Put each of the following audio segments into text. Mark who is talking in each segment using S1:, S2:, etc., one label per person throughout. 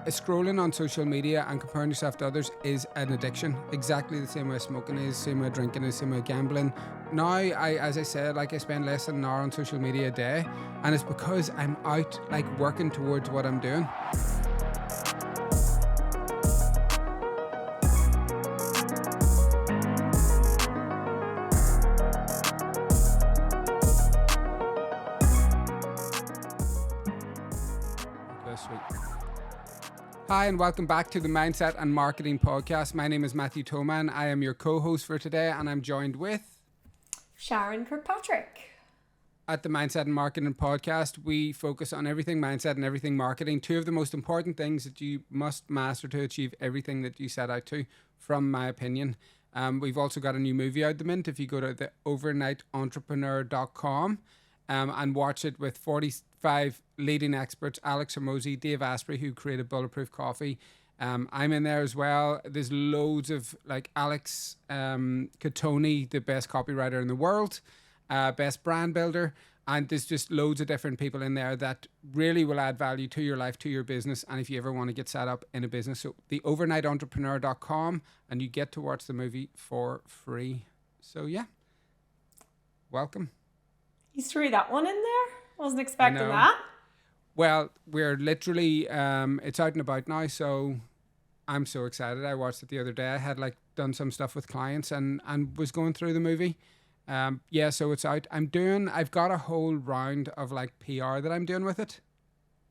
S1: scrolling on social media and comparing yourself to others is an addiction. Exactly the same way smoking is, same way drinking is, same way gambling. Now, as I said, like I spend less than an hour on social media a day, and it's because I'm out like working towards what I'm doing. Hi and welcome back to the Mindset and Marketing Podcast. My name is Matthew Toman. I am your co-host for today and I'm joined with
S2: Sharon Kirkpatrick.
S1: At the Mindset and Marketing Podcast, we focus on everything mindset and everything marketing. Two of the most important things that you must master to achieve everything that you set out to, from my opinion. We've also got a new movie out the mint. If you go to the overnightentrepreneur.com and watch it with 45 leading experts, Alex Hormozi, Dave Asprey, who created Bulletproof Coffee. I'm in there as well. There's loads of like Alex Catoni, the best copywriter in the world, best brand builder. And there's just loads of different people in there that really will add value to your life, to your business. And if you ever want to get set up in a business, so the overnightentrepreneur.com, and you get to watch the movie for free. So yeah, welcome.
S2: You threw that one in there? Wasn't expecting that.
S1: Well, we're literally, it's out and about now, so I'm so excited. I watched it the other day. I had like done some stuff with clients and was going through the movie. So it's out. I've got a whole round of like PR that I'm doing with it.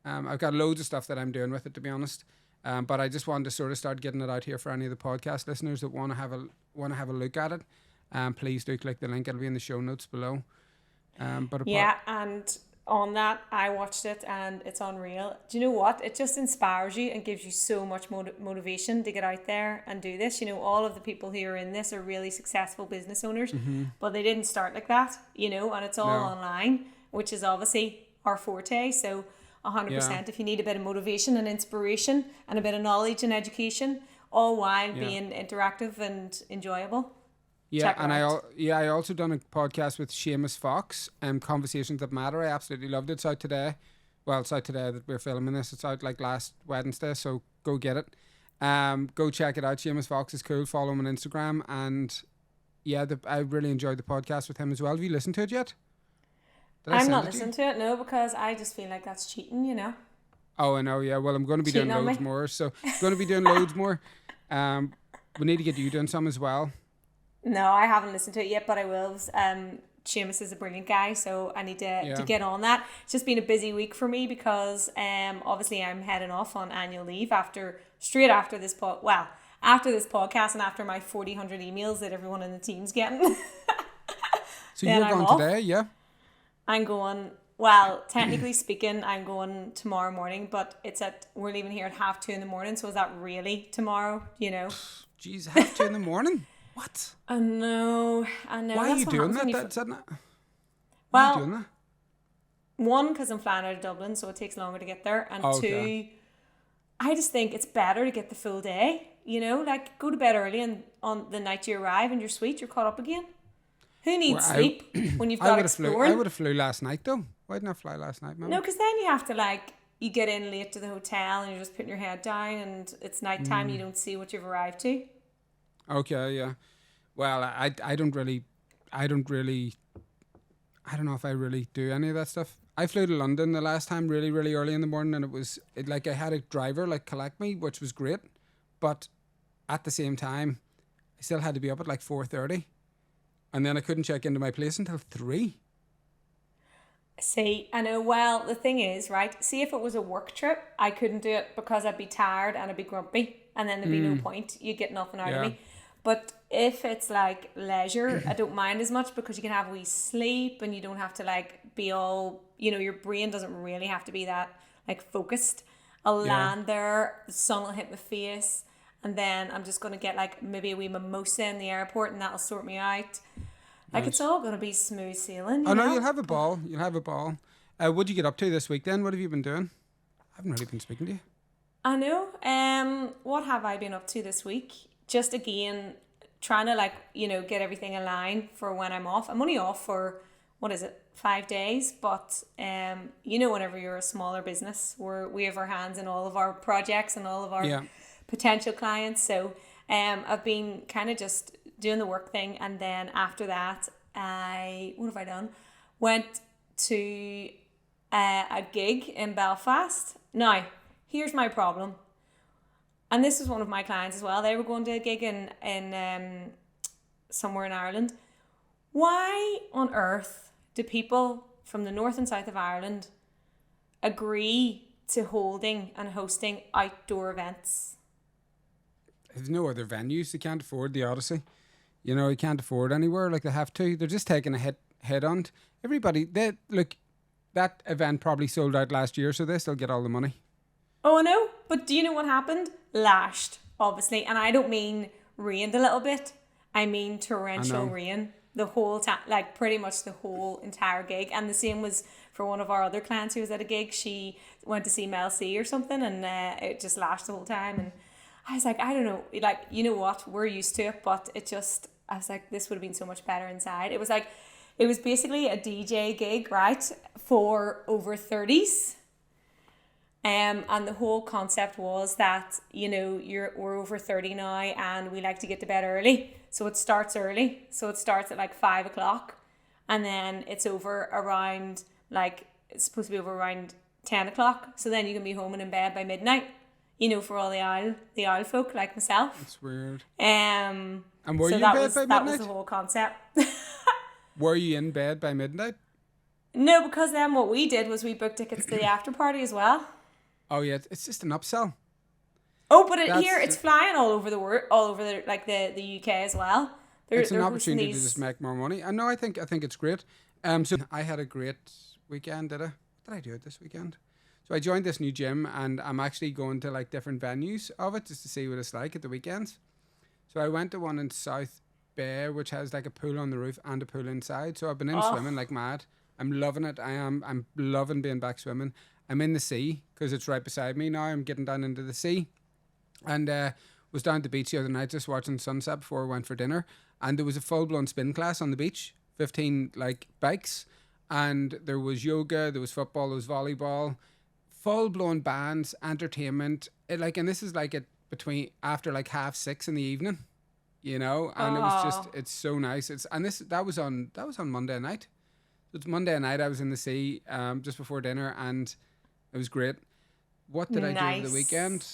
S1: I've got loads of stuff that I'm doing with it, to be honest. But I just wanted to sort of start getting it out here for any of the podcast listeners that want to have a look at it. Please do click the link. It'll be in the show notes below. And
S2: on that, I watched it and it's unreal. Do you know what? It just inspires you and gives you so much motivation to get out there and do this. You know, all of the people who are in this are really successful business owners, but they didn't start like that, you know, and it's all online, which is obviously our forte. So 100%, if you need a bit of motivation and inspiration and a bit of knowledge and education, all while being interactive and enjoyable.
S1: Yeah, and I also done a podcast with Seamus Fox, Conversations That Matter. I absolutely loved it. It's out today. Well, it's out today that we're filming this. It's out like last Wednesday, so go get it. Go check it out. Seamus Fox is cool. Follow him on Instagram. And yeah, I really enjoyed the podcast with him as well. Have you listened to it yet?
S2: I'm not listening to it, no, because I just feel like that's cheating, you know.
S1: Oh, I know, yeah. Well, I'm going to be doing loads more. So going to be doing loads more. We need to get you doing some as well.
S2: No, I haven't listened to it yet, but I will. Seamus is a brilliant guy, so I need to get on that. It's just been a busy week for me because obviously I'm heading off on annual leave after this podcast and after my 4,000 emails that everyone in the team's getting.
S1: So you're going today, yeah?
S2: I'm going, well, technically speaking, I'm going tomorrow morning, but we're leaving here at 2:30 in the morning, so is that really tomorrow, you know?
S1: Jeez, 2:30 in the morning? What?
S2: I know.
S1: Why are you doing that?
S2: Why are you doing that? One, because I'm flying out of Dublin, so it takes longer to get there. And two, I just think it's better to get the full day. You know, like go to bed early and on the night you arrive and you're sweet, you're caught up again. Who needs sleep when you've got exploring?
S1: I would have flew last night though. Why didn't I fly last night, Mama?
S2: No, because then you have to you get in late to the hotel and you're just putting your head down and it's nighttime. You don't see what you've arrived to.
S1: Okay, yeah. Well, I don't know if I really do any of that stuff. I flew to London the last time really, really early in the morning, and I had a driver collect me, which was great. But at the same time, I still had to be up at 4:30, and then I couldn't check into my place until 3.
S2: See, I know. Well, the thing is, right? See, if it was a work trip, I couldn't do it because I'd be tired and I'd be grumpy, and then there'd be no point. You'd get nothing out of me. But if it's leisure, I don't mind as much because you can have a wee sleep and you don't have to be all, you know, your brain doesn't really have to be that focused. I'll land there, the sun will hit my face, and then I'm just going to get maybe a wee mimosa in the airport and that'll sort me out. Nice. It's all going to be smooth sailing. You know?
S1: No, you'll have a ball. What did you get up to this week then? What have you been doing? I haven't really been speaking to you.
S2: I know. What have I been up to this week? Just again, trying to get everything aligned for when I'm off. I'm only off for what is it, 5 days. But you know, whenever you're a smaller business, we have our hands in all of our projects and all of our potential clients. So I've been kind of just doing the work thing, and then after that, what have I done? Went to a gig in Belfast. Now, here's my problem. And this was one of my clients as well. They were going to a gig in somewhere in Ireland. Why on earth do people from the north and south of Ireland agree to holding and hosting outdoor events?
S1: There's no other venues. They can't afford the Odyssey. You know, you can't afford anywhere like they have to. They're just taking a head on. Everybody, that event probably sold out last year, so they still get all the money.
S2: Oh, I know. But do you know what happened? Lashed, obviously. And I don't mean rained a little bit. I mean torrential rain. The whole time, like pretty much the whole entire gig. And the same was for one of our other clients who was at a gig. She went to see Mel C or something, and it just lashed the whole time. And I was like, I don't know, like, you know what, we're used to it, but I was like, this would have been so much better inside. It was basically a DJ gig, right, for over 30s. And the whole concept was that, you know, we're over 30 now and we like to get to bed early. So it starts early. So it starts at like 5 o'clock, and then it's over around, like, it's supposed to be over around 10 o'clock. So then you can be home and in bed by midnight, you know, for all the owl folk like myself.
S1: That's weird.
S2: And
S1: were you in bed by midnight?
S2: That was the whole concept.
S1: Were you in bed by midnight?
S2: No, because then what we did was we booked tickets to the after party as well.
S1: Oh yeah, it's just an upsell.
S2: Oh, but here it's flying all over the world, all over the UK as well.
S1: It's an opportunity to just make more money. And no, I think it's great. So I had a great weekend. What did I do this weekend? So I joined this new gym, and I'm actually going to like different venues of it just to see what it's like at the weekends. So I went to one in South Bay, which has like a pool on the roof and a pool inside. So I've been in swimming like mad. I'm loving it. I'm loving being back swimming. I'm in the sea because it's right beside me now. I'm getting down into the sea, and was down at the beach the other night just watching sunset before we went for dinner. And there was a full-blown spin class on the beach, 15 like bikes, and there was yoga, there was football, there was volleyball, full-blown bands, entertainment. And this is like between after like 6:30 in the evening, you know, and it was just, it's so nice. That was on Monday night. So it's Monday night. I was in the sea just before dinner, and it was great. What did I do over the weekend?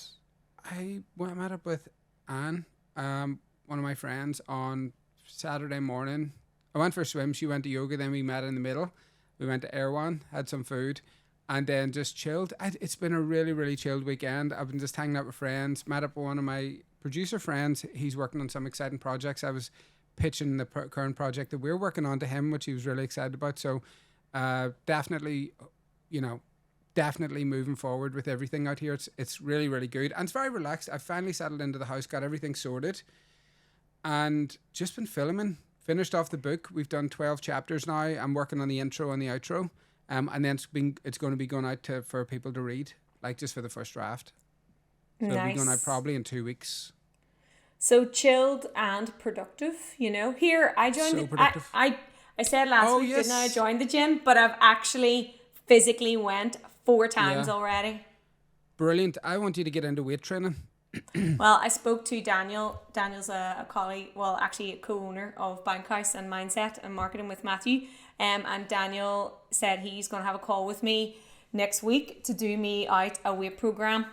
S1: I met up with Anne, one of my friends, on Saturday morning. I went for a swim. She went to yoga. Then we met in the middle. We went to Erewhon, had some food, and then just chilled. It's been a really, really chilled weekend. I've been just hanging out with friends. Met up with one of my producer friends. He's working on some exciting projects. I was pitching the current project that we're working on to him, which he was really excited about. So definitely moving forward with everything out here. It's really, really good. And it's very relaxed. I've finally settled into the house, got everything sorted, and just been filming. Finished off the book. We've done 12 chapters now. I'm working on the intro and the outro. And then it's going to be going out for people to read, like just for the first draft. So it'll be going out probably in 2 weeks.
S2: So chilled and productive, you know. Here, I joined I said last week, didn't I join the gym, but I've actually physically went 4 times already. Brilliant.
S1: I want you to get into weight training.
S2: Well, I spoke to Daniel. Daniel's a colleague, well, actually a co-owner of Bankhouse and Mindset and Marketing with Matthew. And Daniel said he's going to have a call with me next week to do me out a weight program.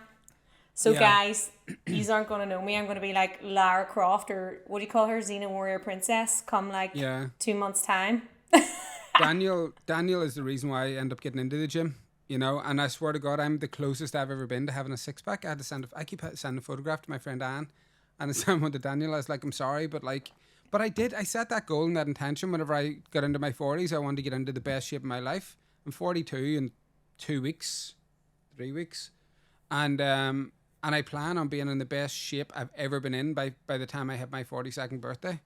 S2: So guys, you aren't going to know me. I'm going to be like Lara Croft, or what do you call her? Xena Warrior Princess, come like 2 months time.
S1: Daniel is the reason why I end up getting into the gym. You know, and I swear to God, I'm the closest I've ever been to having a 6-pack. I keep sending a photograph to my friend Anne, and I sent one to Daniel. I was like, I'm sorry, but I set that goal and that intention whenever I got into my 40s. I wanted to get into the best shape of my life. I'm 42 in 3 weeks, and I plan on being in the best shape I've ever been in by the time I have my 42nd birthday.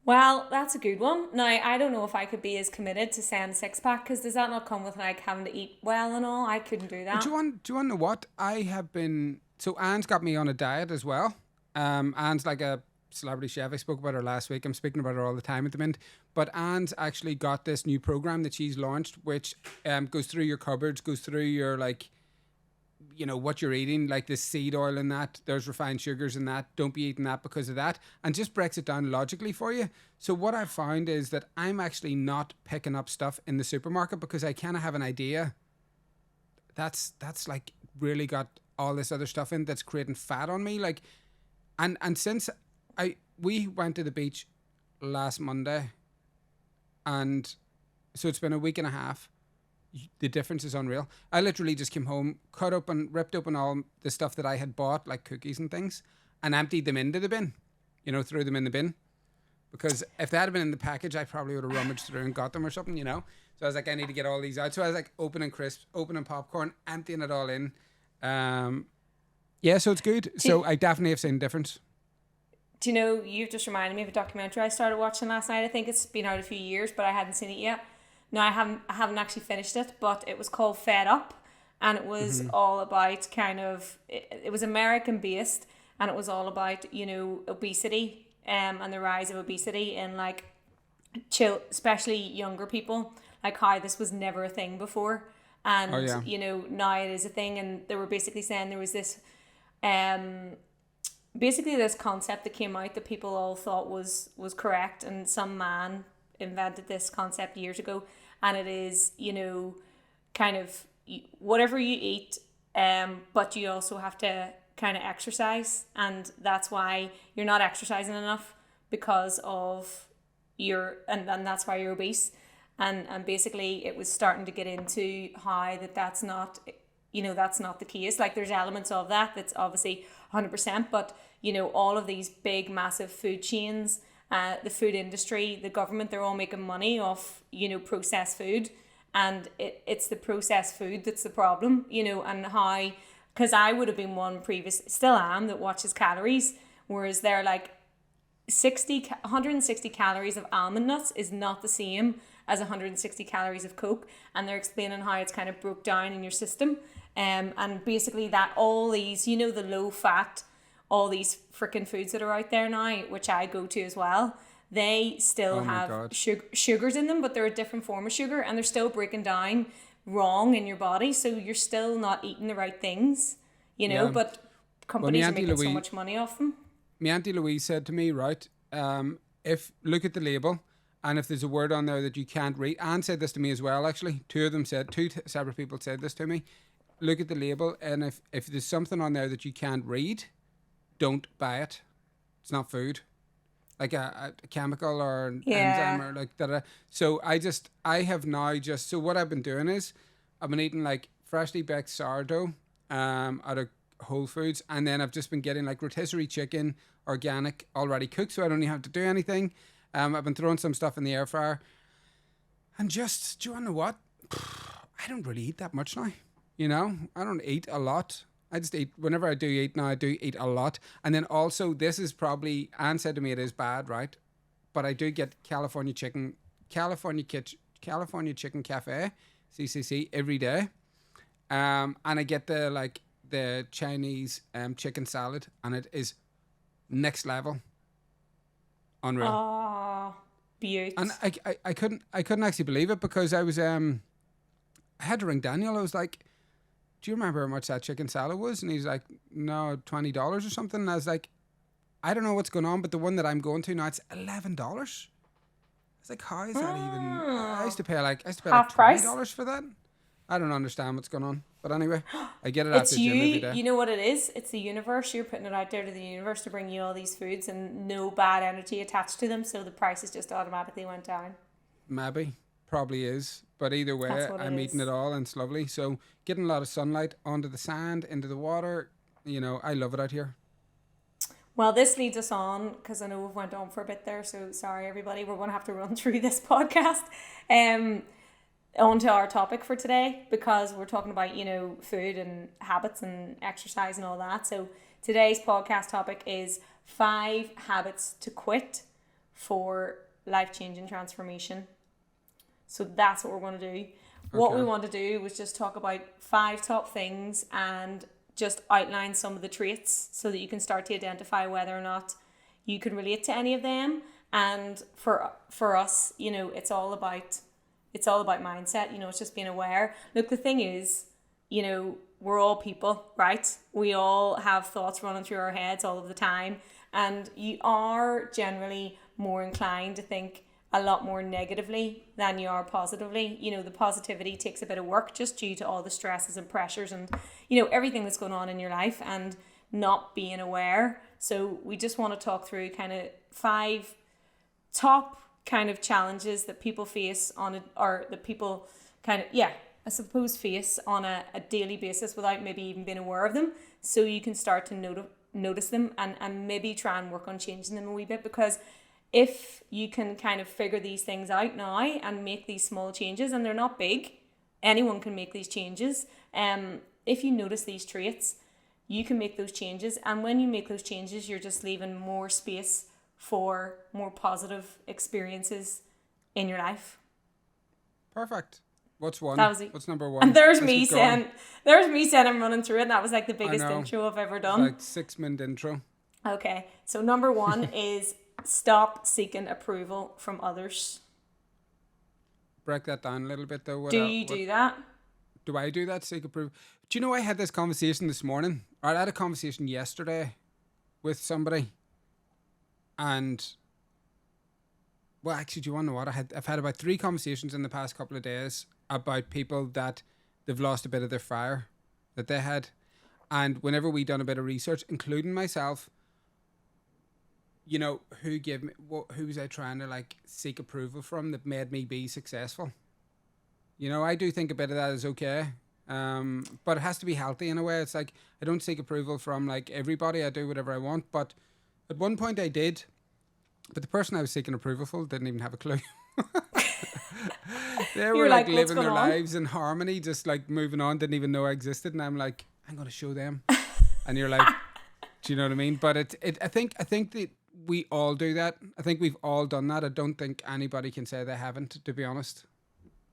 S2: Well, that's a good one. Now, I don't know if I could be as committed to saying 6-pack, because does that not come with like having to eat well and all? I couldn't do that.
S1: Do you want to know what? So Anne's got me on a diet as well. Anne's like a celebrity chef. I spoke about her last week. I'm speaking about her all the time at the minute. But Anne's actually got this new program that she's launched, which goes through your cupboards, goes through your like, you know, what you're eating, like the seed oil in that, there's refined sugars in that, don't be eating that because of that, and just breaks it down logically for you. So what I've found is that I'm actually not picking up stuff in the supermarket because I kind of have an idea that's like really got all this other stuff in that's creating fat on me, like, and since we went to the beach last Monday, and so it's been a week and a half. The difference is unreal. I literally just came home, ripped open all the stuff that I had bought, like cookies and things, and emptied them into the bin. You know, threw them in the bin. Because if they had been in the package, I probably would have rummaged through and got them or something, you know. So I was like, I need to get all these out. So I was like, opening crisps, opening popcorn, emptying it all in. Yeah, so it's good. So I definitely have seen a difference.
S2: Do you know, you've just reminded me of a documentary I started watching last night. I think it's been out a few years, but I hadn't seen it yet. No, I haven't actually finished it, but it was called Fed Up, and it was all about kind of, it was American based, and it was all about, you know, obesity, and the rise of obesity in like especially younger people, like how this was never a thing before, and you know, now it is a thing. And they were basically saying there was this basically this concept that came out that people all thought was correct, and some man invented this concept years ago, and it is, you know, kind of whatever you eat, but you also have to kind of exercise, and that's why you're not exercising enough because of and that's why you're obese. And basically it was starting to get into how that's not, you know, that's not the case. Like there's elements of that's obviously 100%, but you know, all of these big massive food chains, the food industry, the government, they're all making money off, you know, processed food, and it's the processed food that's the problem, you know. And how, because I would have been one still am, that watches calories, whereas they're like 160 calories of almond nuts is not the same as 160 calories of Coke, and they're explaining how it's kind of broke down in your system, and basically that all these, you know, the low fat, all these freaking foods that are out there now, which I go to as well, they still have sugars in them, but they're a different form of sugar, and they're still breaking down wrong in your body, so you're still not eating the right things, you know. But companies are making so much money off them.
S1: My Auntie Louise said to me, right, if look at the label, and if there's a word on there that you can't read, Anne said this to me as well, actually. Two separate people said this to me. Look at the label, and if there's something on there that you can't read, don't buy it. It's not food. Like a chemical or an enzyme or like that. So I have now just, so what I've been doing is I've been eating like freshly baked sourdough out of Whole Foods, and then I've just been getting like rotisserie chicken, organic, already cooked, so I don't even have to do anything. I've been throwing some stuff in the air fryer, and just, do you want to know what? I don't really eat that much now. You know, I don't eat a lot. I just eat, whenever I do eat now, I do eat a lot. And then also, this is probably, Anne said to me it is bad, right? But I do get California Chicken Cafe, CCC, every day. And I get the Chinese chicken salad, and it is next level. Unreal.
S2: Oh, beautiful.
S1: And I couldn't actually believe it, because I was I had to ring Daniel. I was like, do you remember how much that chicken salad was? And he's like, no, $20 or something. And I was like, I don't know what's going on, but the one that I'm going to now, it's $11. I was like, how is that even? I used to pay like $20 for that. I don't understand what's going on. But anyway, I get it at the gym every day.
S2: You know what it is? It's the universe. You're putting it out there to the universe to bring you all these foods, and no bad energy attached to them, so the prices just automatically went down.
S1: Maybe. Probably is. But either way, I'm eating it all, and it's lovely. So getting a lot of sunlight onto the sand, into the water, you know, I love it out here.
S2: Well, this leads us on, because I know we've went on for a bit there, so sorry everybody, we're going to have to run through this podcast. On to our topic for today, because we're talking about, you know, food and habits and exercise and all that. So today's podcast topic is 5 habits to quit for life-changing transformation. So that's what we're going to do. What we want to do was just talk about 5 top things and just outline some of the traits so that you can start to identify whether or not you can relate to any of them. And for us, you know, it's all about mindset. You know, it's just being aware. Look, the thing is, you know, we're all people, right? We all have thoughts running through our heads all of the time, and you are generally more inclined to think a lot more negatively than you are positively. You know, the positivity takes a bit of work just due to all the stresses and pressures and, you know, everything that's going on in your life and not being aware. So we just want to talk through kind of 5 top kind of challenges that people face on it, or that people kind of, I suppose, face on a daily basis without maybe even being aware of them. So you can start to notice them and maybe try and work on changing them a wee bit, because if you can kind of figure these things out now and make these small changes, and they're not big, anyone can make these changes. If you notice these traits, you can make those changes. And when you make those changes, you're just leaving more space for more positive experiences in your life.
S1: Perfect. What's one? What's number 1?
S2: And there's me saying I'm running through it, and that was like the biggest intro I've ever done.
S1: It's like 6-minute intro.
S2: Okay, so number 1 is stop seeking approval from others.
S1: Break that down a little bit though.
S2: Do you do that?
S1: Do I do that? Seek approval? Do you know, I had this conversation this morning, or I had a conversation yesterday with somebody, and well, actually, do you want to know what? I've had about 3 conversations in the past couple of days about people that they've lost a bit of their fire that they had. And whenever we done a bit of research, including myself, you know, who was I trying to like seek approval from that made me be successful? You know, I do think a bit of that is okay. But it has to be healthy in a way. It's like, I don't seek approval from like everybody. I do whatever I want. But at one point I did. But the person I was seeking approval for didn't even have a clue. They were like living their lives in harmony, just like moving on, didn't even know I existed. And I'm like, I'm going to show them. And you're like, do you know what I mean? But I think that we all do that. I think we've all done that. I don't think anybody can say they haven't, to be honest.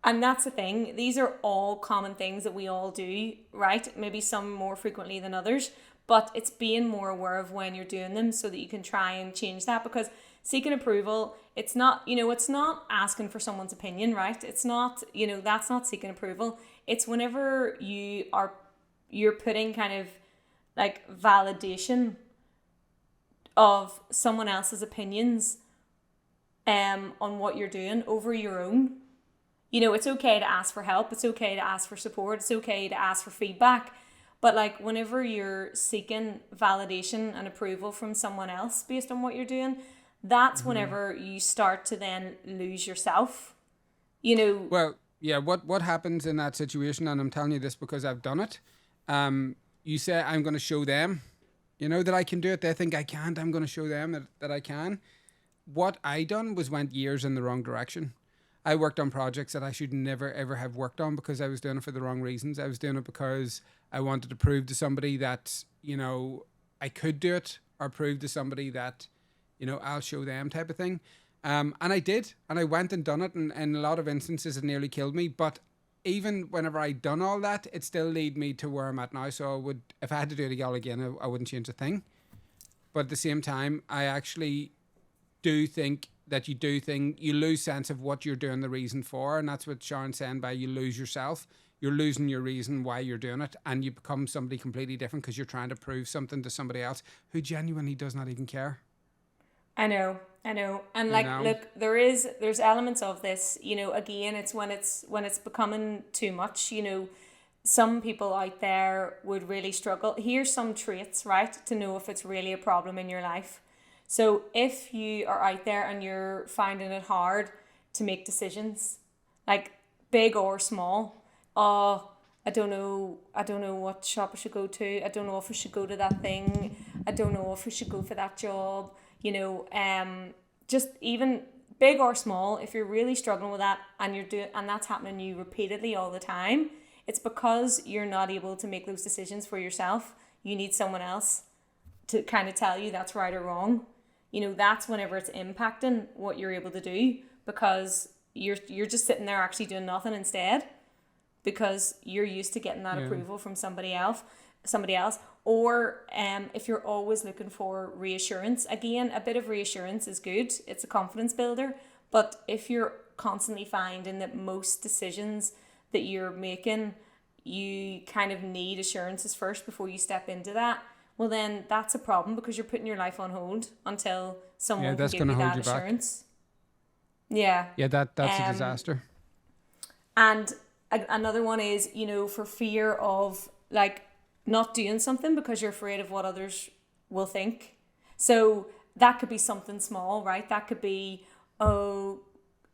S2: And that's the thing. These are all common things that we all do, right? Maybe some more frequently than others. But it's being more aware of when you're doing them so that you can try and change that. Because seeking approval, it's not, you know, it's not asking for someone's opinion, right? It's not, you know, that's not seeking approval. It's whenever you're putting kind of like validation of someone else's opinions on what you're doing over your own. You know, it's okay to ask for help. It's okay to ask for support. It's okay to ask for feedback. But like whenever you're seeking validation and approval from someone else based on what you're doing, that's whenever you start to then lose yourself. You know. Well,
S1: yeah, what happens in that situation, and I'm telling you this because I've done it, you say, I'm going to show them, you know, that I can do it. They think I can't. I'm going to show them that I can. What I done was went years in the wrong direction. I worked on projects that I should never, ever have worked on because I was doing it for the wrong reasons. I was doing it because I wanted to prove to somebody that, you know, I could do it, or prove to somebody that, you know, I'll show them type of thing. And I did. And I went and done it. And in a lot of instances, it nearly killed me. But even whenever I'd done all that, it still led me to where I'm at now. So I would, if I had to do it all again, I wouldn't change a thing. But at the same time, I actually do think that you lose sense of what you're doing the reason for. And that's what Sharon's saying by you lose yourself. You're losing your reason why you're doing it. And you become somebody completely different because you're trying to prove something to somebody else who genuinely does not even care.
S2: I know. And like, look, there's elements of this, you know, again, it's when it's becoming too much, you know, some people out there would really struggle. Here's some traits, right, to know if it's really a problem in your life. So if you are out there and you're finding it hard to make decisions, like big or small, I don't know what shop I should go to. I don't know if I should go to that thing. I don't know if I should go for that job. You know, just even big or small, if you're really struggling with that and that's happening to you repeatedly all the time, it's because you're not able to make those decisions for yourself. You need someone else to kind of tell you that's right or wrong. You know, that's whenever it's impacting what you're able to do, because you're just sitting there actually doing nothing instead, because you're used to getting that approval from somebody else. somebody else. Or if you're always looking for reassurance, again, a bit of reassurance is good. It's a confidence builder. But if you're constantly finding that most decisions that you're making, you kind of need assurances first before you step into that, well then that's a problem, because you're putting your life on hold until someone can give you that assurance. Yeah.
S1: Yeah, that's a disaster.
S2: And another one is, you know, for fear of like not doing something because you're afraid of what others will think. So that could be something small, right? That could be, oh,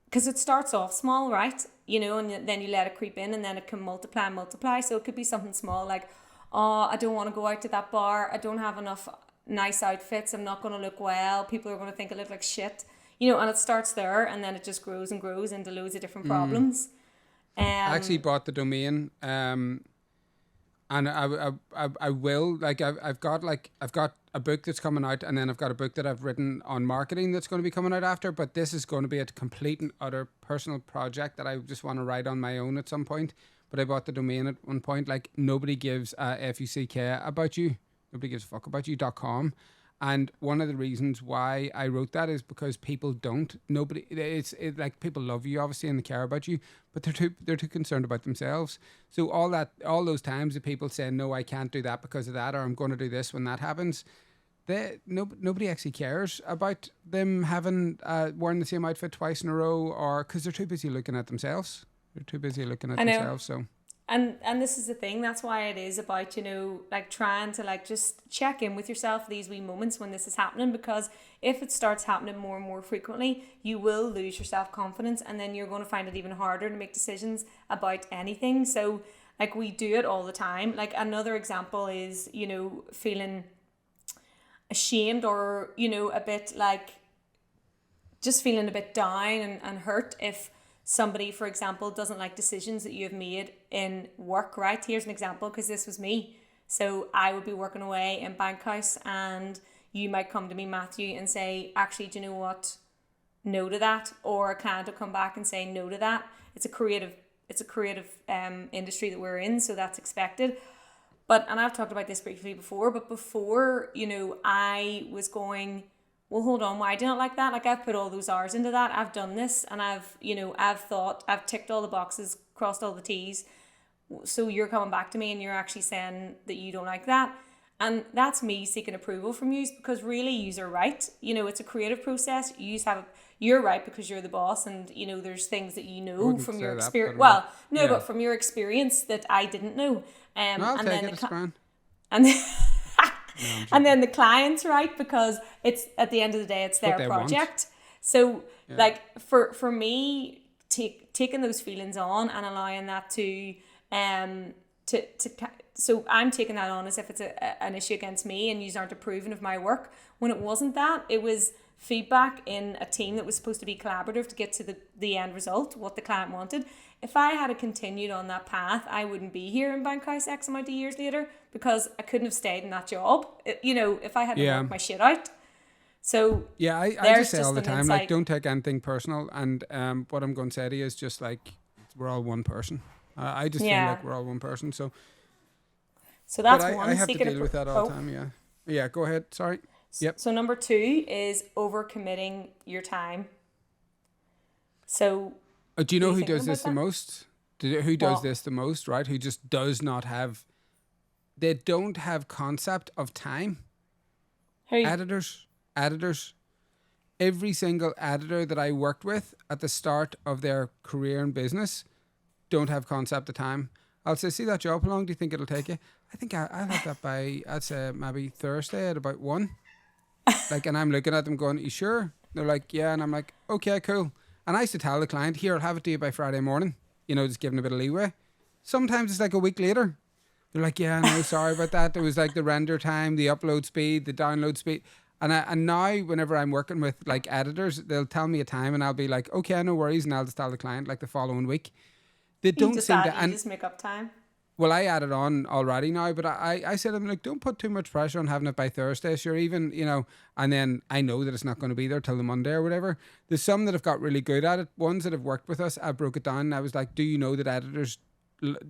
S2: because it starts off small, right? You know, and then you let it creep in, and then it can multiply and multiply. So it could be something small like, oh, I don't want to go out to that bar. I don't have enough nice outfits. I'm not going to look well. People are going to think I look like shit. You know, and it starts there, and then it just grows and grows into loads of different problems.
S1: I actually bought the domain, and I will, like, I've got a book that's coming out, and then I've got a book that I've written on marketing that's going to be coming out after. But this is going to be a complete and utter personal project that I just want to write on my own at some point. But I bought the domain at one point. Like, nobody gives a F-U-C-K about you. Nobody gives a fuck about you.com. And one of the reasons why I wrote that is because people don't. Nobody. It's like, people love you obviously and they care about you, but they're too concerned about themselves. So all those times that people say, no, I can't do that because of that, or I'm going to do this when that happens, nobody actually cares about them having wearing the same outfit twice in a row, or because they're too busy looking at themselves. They're too busy looking at themselves. So.
S2: And this is the thing, that's why it is about, you know, like trying to like just check in with yourself these wee moments when this is happening, because if it starts happening more and more frequently, you will lose your self-confidence, and then you're going to find it even harder to make decisions about anything. So like, we do it all the time. Like, another example is, you know, feeling ashamed, or, you know, a bit like just feeling a bit down and hurt if somebody, for example, doesn't like decisions that you have made in work, right? Here's an example, because this was me. So I would be working away in Bankhouse, and you might come to me, Matthew, and say, actually, do you know what? No to that. Or a client will come back and say no to that. It's a creative industry that we're in, so that's expected. But, and I've talked about this briefly before, but before, you know, I was going, well, hold on, why do you not like that? Like, I've put all those hours into that. I've done this, and I've ticked all the boxes, crossed all the T's. So you're coming back to me and you're actually saying that you don't like that. And that's me seeking approval from you, because really you're right. You know, it's a creative process. You're right because you're the boss, and, you know, there's things that you know from your experience. Well, no, yeah. But from your experience that I didn't know.
S1: I'll take it, it's grand.
S2: And then and then the client's right, because it's, at the end of the day, it's their project. So yeah. Like, for me, taking those feelings on and allowing that to so I'm taking that on as if it's an issue against me, and you aren't approving of my work, when it wasn't that. It was feedback in a team that was supposed to be collaborative to get to the end result, what the client wanted. If I had continued on that path, I wouldn't be here in Bankhouse X amount of years later, because I couldn't have stayed in that job, you know, if I had to work my shit out. So
S1: yeah, I just say all the time, like, don't take anything personal. And what I'm going to say to you is just like, we're all one person. I just feel like we're all one person. So
S2: that's
S1: one. I have to deal with that all the time. Yeah. Go ahead. Sorry. Yep.
S2: So number 2 is overcommitting your time. So
S1: do you know who does this the most? Who does this the most, right? Who just does not have, they don't have concept of time. Who? Editors. Every single editor that I worked with at the start of their career in business don't have concept of time. I'll say, see that job, how long do you think it'll take you? I think I'll have that by, I'd say maybe Thursday at about 1. Like, and I'm looking at them going, you sure? They're like, yeah. And I'm like, okay, cool. And I used to tell the client, here, I'll have it to you by Friday morning. You know, just giving a bit of leeway. Sometimes it's like a week later. They're like, yeah, no, sorry about that. It was like the render time, the upload speed, the download speed. And now whenever I'm working with like editors, they'll tell me a time and I'll be like, okay, no worries. And I'll just tell the client like the following week. They don't seem to.
S2: You just make up time.
S1: Well, I added on already now, but I said, I'm like, don't put too much pressure on having it by Thursday. Sure, even, you know, and then I know that it's not going to be there till the Monday or whatever. There's some that have got really good at it. Ones that have worked with us, I broke it down and I was like, do you know that editors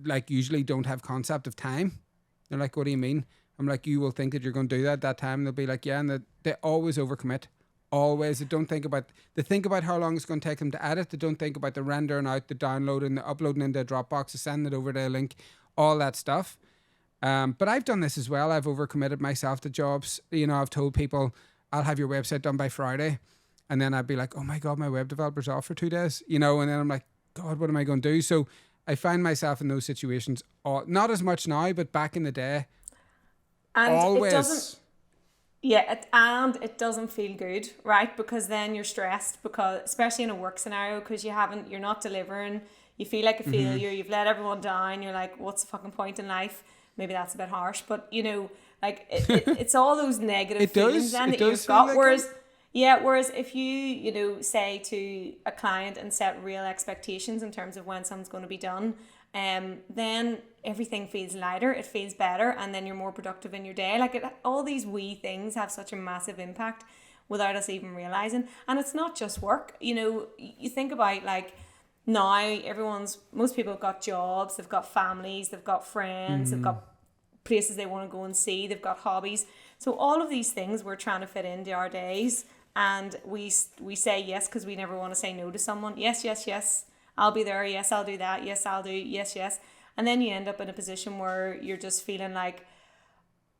S1: like usually don't have concept of time? They're like, what do you mean? I'm like, you will think that you're going to do that at that time. They'll be like, yeah, and they always overcommit. Always. They don't think about, they think about how long it's going to take them to edit. They don't think about the rendering out, the downloading, the uploading into a Dropbox, the sending it over to a link, all that stuff. But I've done this as well. I've overcommitted myself to jobs. You know, I've told people I'll have your website done by Friday. And then I'd be like, oh my God, my web developer's off for 2 days, you know, and then I'm like, God, what am I going to do? So I find myself in those situations, not as much now, but back in the day,
S2: And
S1: always.
S2: it doesn't, yeah, and it doesn't feel good, right? Because then you're stressed, because especially in a work scenario, because you're not delivering, you feel like a failure, you've let everyone down, you're like, what's the fucking point in life? Maybe that's a bit harsh, but you know, like it's all those negative feelings then that you've got. Like whereas if you know, say to a client and set real expectations in terms of when something's going to be done, then everything feels lighter, it feels better, and then you're more productive in your day. Like all these wee things have such a massive impact without us even realizing. And it's not just work. You know, you think about like now most people have got jobs, they've got families, they've got friends, they've got places they want to go and see, they've got hobbies. So all of these things we're trying to fit into our days, and we say yes because we never want to say no to someone. Yes, I'll be there. Yes, I'll do that. Yes, I'll do. Yes. And then you end up in a position where you're just feeling like,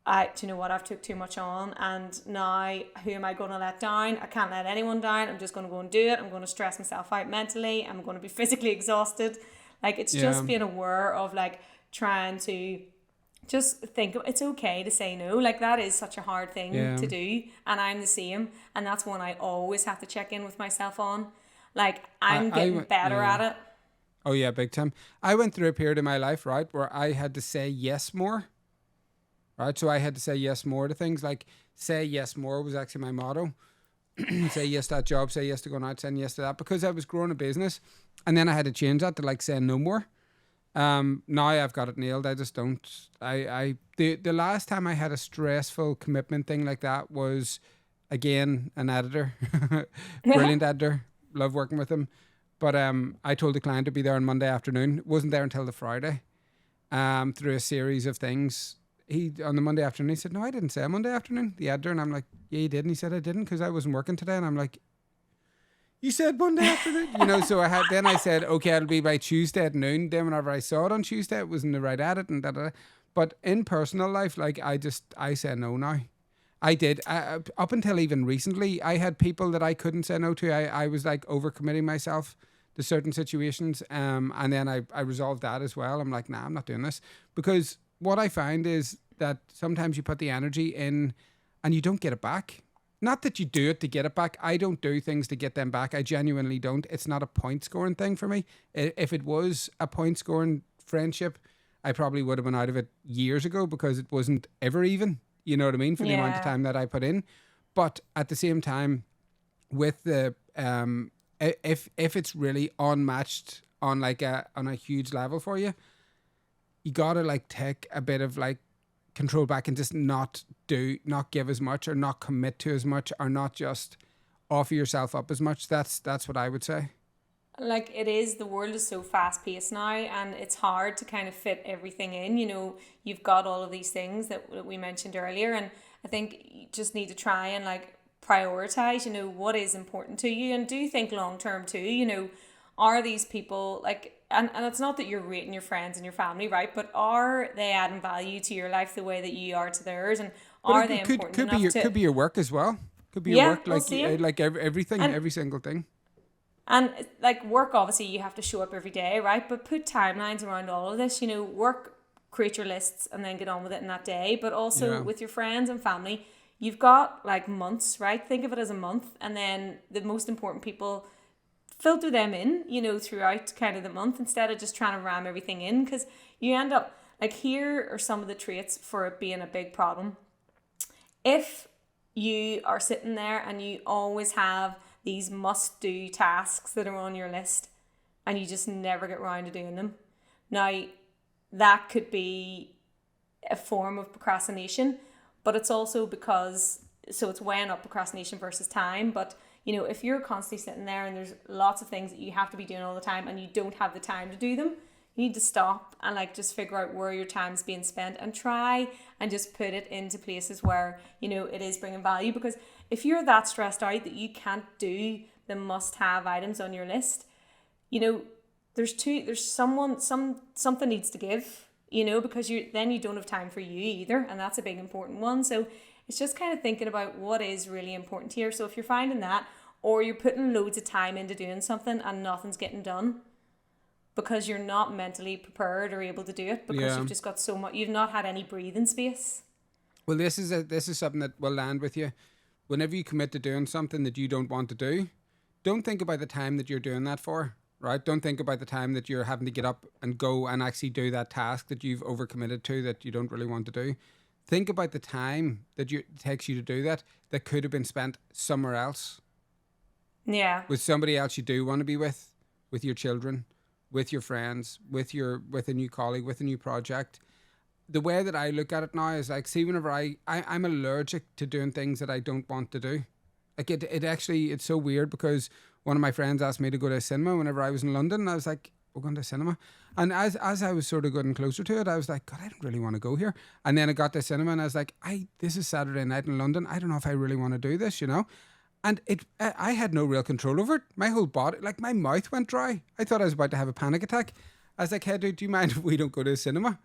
S2: do you know what, I've took too much on, and now who am I going to let down? I can't let anyone down. I'm just going to go and do it. I'm going to stress myself out mentally. I'm going to be physically exhausted. Like it's just being aware of like trying to just think it's okay to say no. Like that is such a hard thing to do, and I'm the same, and that's one I always have to check in with myself on. Like I'm getting better at it.
S1: Oh yeah, big time. I went through a period in my life, right, where I had to say yes more. Right, so I had to say yes more to things. Like say yes more was actually my motto. Say yes to that job, say yes to going out, saying yes to that, because I was growing a business, and then I had to change that to like saying no more. Now I've got it nailed. I just don't. The last time I had a stressful commitment thing like that was, again, an editor, brilliant editor. Love working with him, but I told the client to be there on Monday afternoon. Wasn't there until the Friday. Through a series of things. He on the Monday afternoon he said, no, I didn't say Monday afternoon, the editor, and I'm like, yeah, you did. And he said, I didn't because I wasn't working today. And I'm like, you said Monday afternoon, you know. So I said, okay, it'll be by Tuesday at noon. Then whenever I saw it on Tuesday, it wasn't the right edit and da. But in personal life, like I say no now. I did up until even recently. I had people that I couldn't say no to. I was like overcommitting myself to certain situations, and then I resolved that as well. I'm like, nah, I'm not doing this, because what I find is that sometimes you put the energy in and you don't get it back. Not that you do it to get it back. I don't do things to get them back. I genuinely don't. It's not a point scoring thing for me. If it was a point scoring friendship, I probably would have been out of it years ago, because it wasn't ever even, you know what I mean, for the amount of time that I put in. But at the same time, with the if it's really unmatched on like on a huge level for you, you gotta like take a bit of like control back and just not give as much, or not commit to as much, or not just offer yourself up as much. That's what I would say.
S2: Like it is, the world is so fast paced now, and it's hard to kind of fit everything in. You know, you've got all of these things that we mentioned earlier, and I think you just need to try and like prioritize, you know, what is important to you, and do think long term too. You know, are these people like, and it's not that you're rating your friends and your family, right? But are they adding value to your life the way that you are to theirs? And are they important enough to...
S1: Could be your work as well. Could be your work, like everything, every single thing.
S2: And like work, obviously you have to show up every day, right? But put timelines around all of this. You know, work, create your lists and then get on with it in that day. But also with your friends and family, you've got like months, right? Think of it as a month. And then the most important people, filter them in, you know, throughout kind of the month, instead of just trying to ram everything in, because you end up like, here are some of the traits for it being a big problem. If you are sitting there and you always have these must-do tasks that are on your list and you just never get around to doing them, now that could be a form of procrastination, but it's also because, so it's weighing up procrastination versus time. But you know, if you're constantly sitting there and there's lots of things that you have to be doing all the time and you don't have the time to do them, You need to stop and like just figure out where your time's being spent and try and just put it into places where, you know, it is bringing value. Because if you're that stressed out that you can't do the must-have items on your list, you know, something needs to give, you know, because you don't have time for you either, and that's a big important one. So it's just kind of thinking about what is really important here. So if you're finding that, or you're putting loads of time into doing something and nothing's getting done because you're not mentally prepared or able to do it because you've just got so much, you've not had any breathing space.
S1: Well, this is something that will land with you. Whenever you commit to doing something that you don't want to do, don't think about the time that you're doing that for, right? Don't think about the time that you're having to get up and go and actually do that task that you've overcommitted to that you don't really want to do. Think about the time that it takes you to do that could have been spent somewhere else.
S2: Yeah.
S1: With somebody else you do want to be with your children, with your friends, with a new colleague, with a new project. The way that I look at it now is like, see, whenever I'm allergic to doing things that I don't want to do. Like it's so weird because one of my friends asked me to go to a cinema whenever I was in London, and I was like, we're going to a cinema. And as I was sort of getting closer to it, I was like, God, I don't really want to go here. And then I got to cinema and I was like, this is Saturday night in London. I don't know if I really want to do this, you know? And I had no real control over it. My whole body, like my mouth went dry. I thought I was about to have a panic attack. I was like, hey, dude, do you mind if we don't go to the cinema?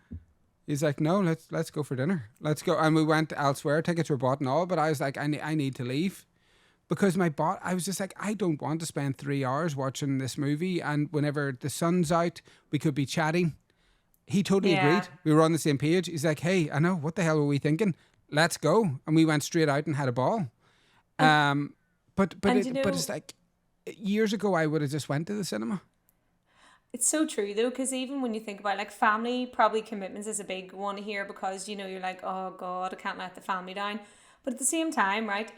S1: He's like, no, let's go for dinner. Let's go. And we went elsewhere. Tickets were bought and all. But I was like, I need to leave. Because I was just like, I don't want to spend 3 hours watching this movie. And whenever the sun's out, we could be chatting. He totally agreed. We were on the same page. He's like, hey, I know. What the hell were we thinking? Let's go. And we went straight out and had a ball. But it's like years ago I would have just went to the cinema.
S2: It's so true though, because even when you think about like family, probably commitments is a big one here because, you know, you're like, oh God, I can't let the family down. But at the same time, right,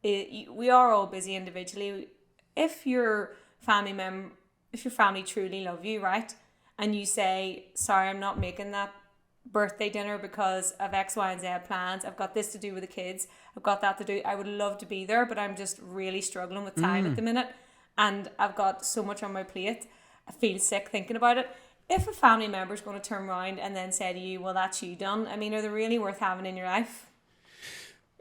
S2: we are all busy individually. If your family truly love you, right, and you say, sorry, I'm not making that birthday dinner because of X, Y, and Z plans. I've got this to do with the kids. I've got that to do. I would love to be there, but I'm just really struggling with time at the minute. And I've got so much on my plate. I feel sick thinking about it. If a family member is going to turn around and then say to you, well, that's you done. I mean, are they really worth having in your life?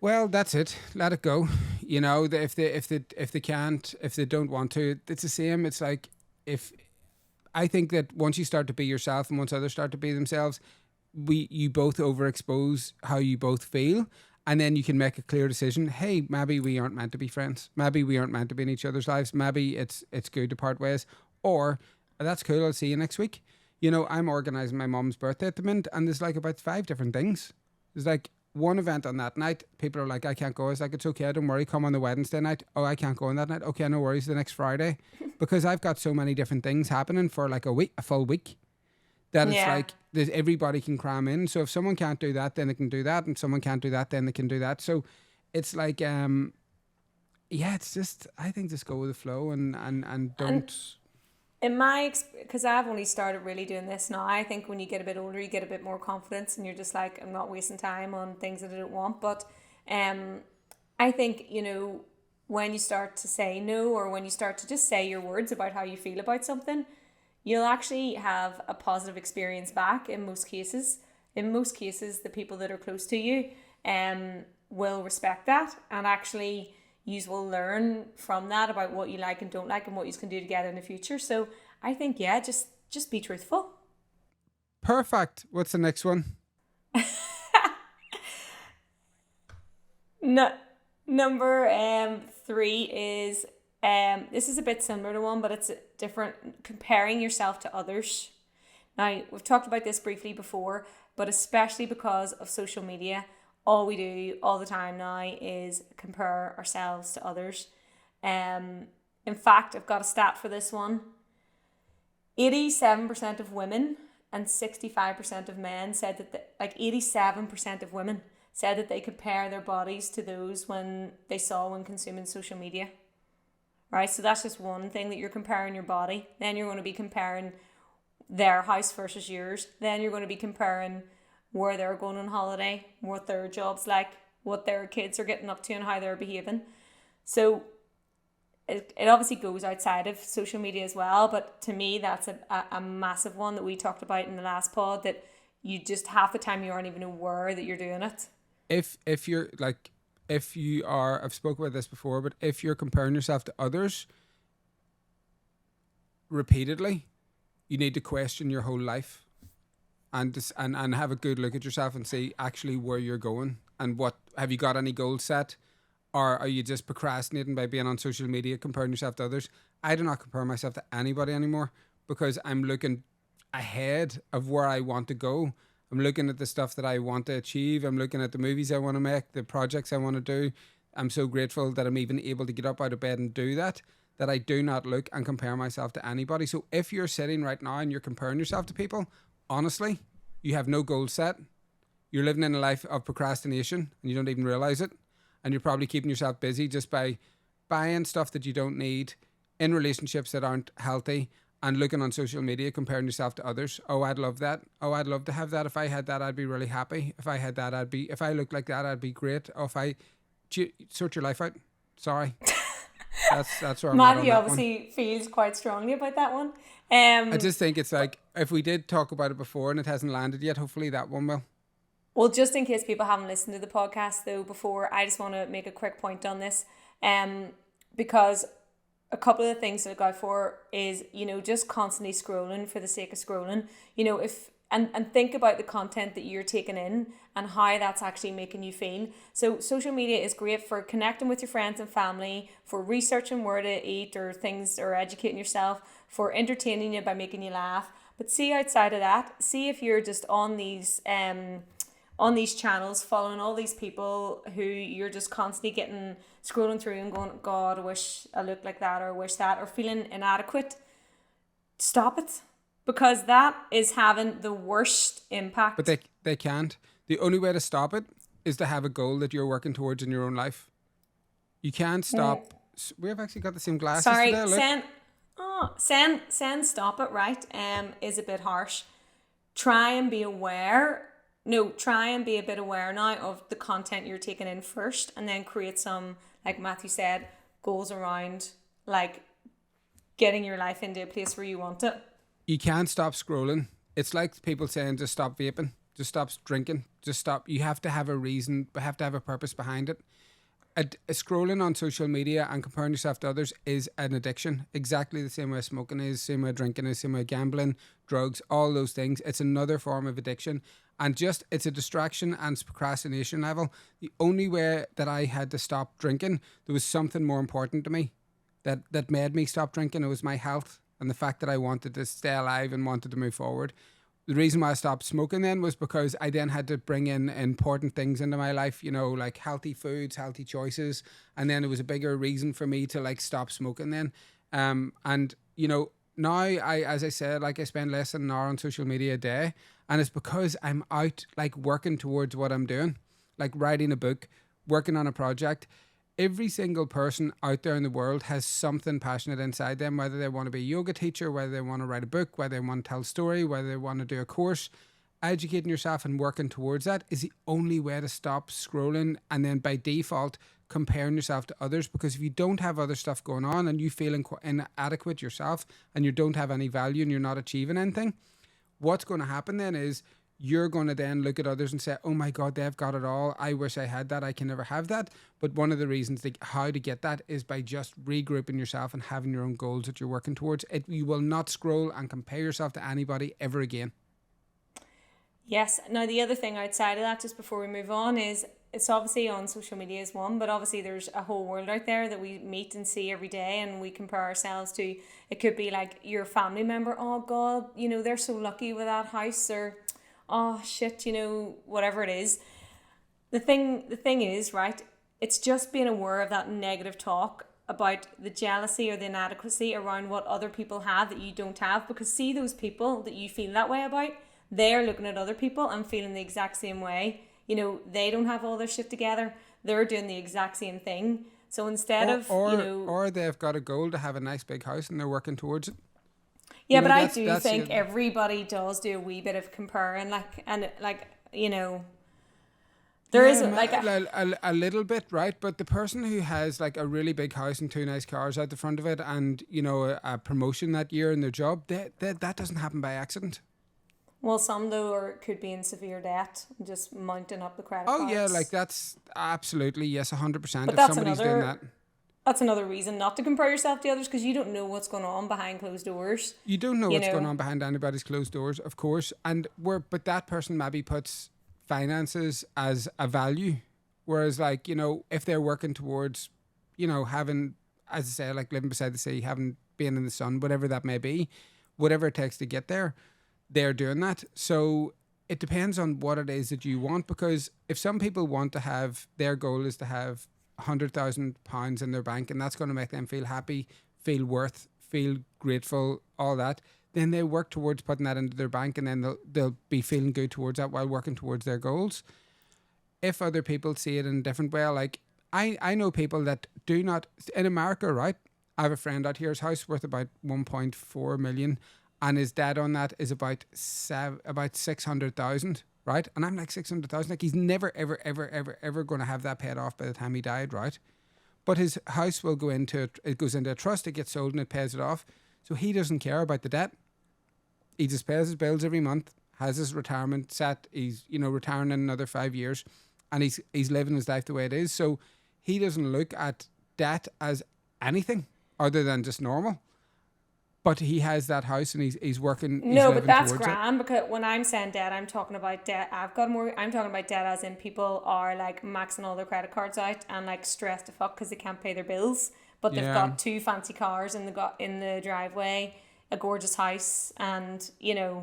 S1: Well, that's it. Let it go. You know, if they can't, if they don't want to, it's the same. It's like I think that once you start to be yourself and once others start to be themselves, you both overexpose how you both feel, and then you can make a clear decision. Hey, maybe we aren't meant to be friends. Maybe we aren't meant to be in each other's lives. Maybe it's good to part ways. Or that's cool. I'll see you next week. You know, I'm organising my mum's birthday at the minute, and there's like about 5 different things. There's like one event on that night. People are like, I can't go. It's like, it's okay. Don't worry. Come on the Wednesday night. Oh, I can't go on that night. Okay, no worries. The next Friday, because I've got so many different things happening for like a full week. That it's like everybody can cram in. So if someone can't do that, then they can do that, and someone can't do that, then they can do that. So it's like, it's just, I think just go with the flow and don't.
S2: In my, because I've only started really doing this now. I think when you get a bit older, you get a bit more confidence, and you're just like, I'm not wasting time on things that I don't want. But, I think, you know, when you start to say no, or when you start to just say your words about how you feel about something, you'll actually have a positive experience back in most cases. In most cases, the people that are close to you will respect that, and actually you will learn from that about what you like and don't like and what you can do together in the future. So I think, just be truthful.
S1: Perfect. What's the next one?
S2: No, number 3 is this is a bit similar to one, but it's different. Comparing yourself to others. Now, we've talked about this briefly before, but especially because of social media, all we do all the time now is compare ourselves to others. In fact, I've got a stat for this one. 87% of women and 65% of men said that 87% of women said that they compare their bodies to those when consuming social media. Right, so that's just one thing, that you're comparing your body. Then you're going to be comparing their house versus yours. Then you're going to be comparing where they're going on holiday, what their job's like, what their kids are getting up to and how they're behaving. So it obviously goes outside of social media as well, but to me that's a massive one that we talked about in the last pod, that you just half the time you aren't even aware that you're doing it.
S1: If you're like, if you are, I've spoken about this before, but if you're comparing yourself to others repeatedly, you need to question your whole life and and have a good look at yourself and see actually where you're going, and what have you got any goals set, or are you just procrastinating by being on social media comparing yourself to others? I do not compare myself to anybody anymore, because I'm looking ahead of where I want to go. I'm looking at the stuff that I want to achieve. I'm looking at the movies I want to make, the projects I want to do. I'm so grateful that I'm even able to get up out of bed and do that, that I do not look and compare myself to anybody. So if you're sitting right now and you're comparing yourself to people, honestly, you have no goal set. You're living in a life of procrastination and you don't even realize it. And you're probably keeping yourself busy just by buying stuff that you don't need, in relationships that aren't healthy, and looking on social media, comparing yourself to others. Oh, I'd love that. Oh, I'd love to have that. If I had that, I'd be really happy. If I had that, if I looked like that, I'd be great. Oh, sort your life out. Sorry. That's where I'm at on
S2: Matthew
S1: that
S2: obviously
S1: one.
S2: feels quite strongly about that one.
S1: I just think it's like, if we did talk about it before and it hasn't landed yet, hopefully that one will.
S2: Well, just in case people haven't listened to the podcast though before, I just want to make a quick point on this. Because a couple of the things to look out for is, just constantly scrolling for the sake of scrolling. And think about the content that you're taking in and how that's actually making you feel. So social media is great for connecting with your friends and family, for researching where to eat or things, or educating yourself, for entertaining you by making you laugh. But see, outside of that, see if you're just on these channels following all these people who you're just constantly scrolling through and going, God, I wish I looked like that, or I wish that, or feeling inadequate. Stop it. Because that is having the worst impact.
S1: But they can't. The only way to stop it is to have a goal that you're working towards in your own life. You can't stop. We have actually got the same glasses today. Look.
S2: Saying stop it, right, is a bit harsh. Try and be aware. No, try and be a bit aware now of the content you're taking in first, and then create some, like Matthew said, goals around like getting your life into a place where you want it.
S1: You can't stop scrolling. It's like people saying just stop vaping, just stop drinking, just stop. You have to have a reason, but have to have a purpose behind it. Scrolling on social media and comparing yourself to others is an addiction, exactly the same way smoking is, same way drinking is, same way gambling, drugs, all those things. It's another form of addiction, and just it's a distraction and procrastination level. The only way that I had to stop drinking, there was something more important to me that made me stop drinking. It was my health and the fact that I wanted to stay alive and wanted to move forward. The reason why I stopped smoking then was because I then had to bring in important things into my life, like healthy foods, healthy choices. And then it was a bigger reason for me to stop smoking then. And now as I said, I spend less than an hour on social media a day. And it's because I'm out working towards what I'm doing, like writing a book, working on a project. Every single person out there in the world has something passionate inside them, whether they want to be a yoga teacher, whether they want to write a book, whether they want to tell a story, whether they want to do a course. Educating yourself and working towards that is the only way to stop scrolling and then by default comparing yourself to others. Because if you don't have other stuff going on and you feel inadequate yourself and you don't have any value and you're not achieving anything, what's going to happen then is you're going to then look at others and say, oh my God, they've got it all. I wish I had that. I can never have that. But one of the reasons how to get that is by just regrouping yourself and having your own goals that you're working towards. You will not scroll and compare yourself to anybody ever again.
S2: Yes. Now, the other thing outside of that, just before we move on, is it's obviously on social media is one, but obviously there's a whole world out there that we meet and see every day, and we compare ourselves to. It could be like your family member. Oh God, they're so lucky with that house, or oh shit, whatever it is. The thing is, right, it's just being aware of that negative talk about the jealousy or the inadequacy around what other people have that you don't have. Because see, those people that you feel that way about, they're looking at other people and feeling the exact same way. They don't have all their shit together. They're doing the exact same thing. So instead
S1: or they've got a goal to have a nice big house and they're working towards it.
S2: Yeah, but I do think everybody does do a wee bit of comparing, There
S1: Yeah,
S2: is like
S1: a little bit, right? But the person who has like a really big house and two nice cars out the front of it, and a promotion that year in their job, that doesn't happen by accident.
S2: well, some though or could be in severe debt, just mounting up the credit
S1: Oh yeah, like
S2: cards.
S1: that's absolutely yes, 100%.
S2: But
S1: If somebody's doing that,
S2: that's another reason not to compare yourself to others because you don't know what's going on behind closed doors.
S1: you don't know
S2: You
S1: what's going
S2: know,
S1: on behind anybody's closed doors, of course. But that person maybe puts finances as a value, whereas like if they're working towards, having, as I say, like living beside the sea, having being in the sun, whatever that may be, whatever it takes to get there, they're doing that. So it depends on what it is that you want, because if some people want to have, their goal is to have £100,000 in their bank, and that's going to make them feel happy, feel worth, feel grateful, all that, then they work towards putting that into their bank, and then they'll be feeling good towards that while working towards their goals. If other people see it in a different way, like I know people that do not, in America, right? I have a friend out here, his house worth about 1.4 million, and his debt on that is about 600,000, right? And I'm like, 600,000, like he's never ever ever ever ever going to have that paid off by the time he died, right? But his house will it goes into a trust, it gets sold, and it pays it off. So he doesn't care about the debt. He just pays his bills every month, has his retirement set. He's retiring in another 5 years, and he's living his life the way it is. So he doesn't look at debt as anything other than just normal. But he has that house, and he's working. He's
S2: no, but
S1: living
S2: that's
S1: towards it.
S2: grand because when I'm saying debt, I'm talking about debt. I'm talking about debt as in people are like maxing all their credit cards out and like stressed to fuck because they can't pay their bills, but they've
S1: Yeah,
S2: got two fancy cars in the driveway, a gorgeous house, and
S1: yeah,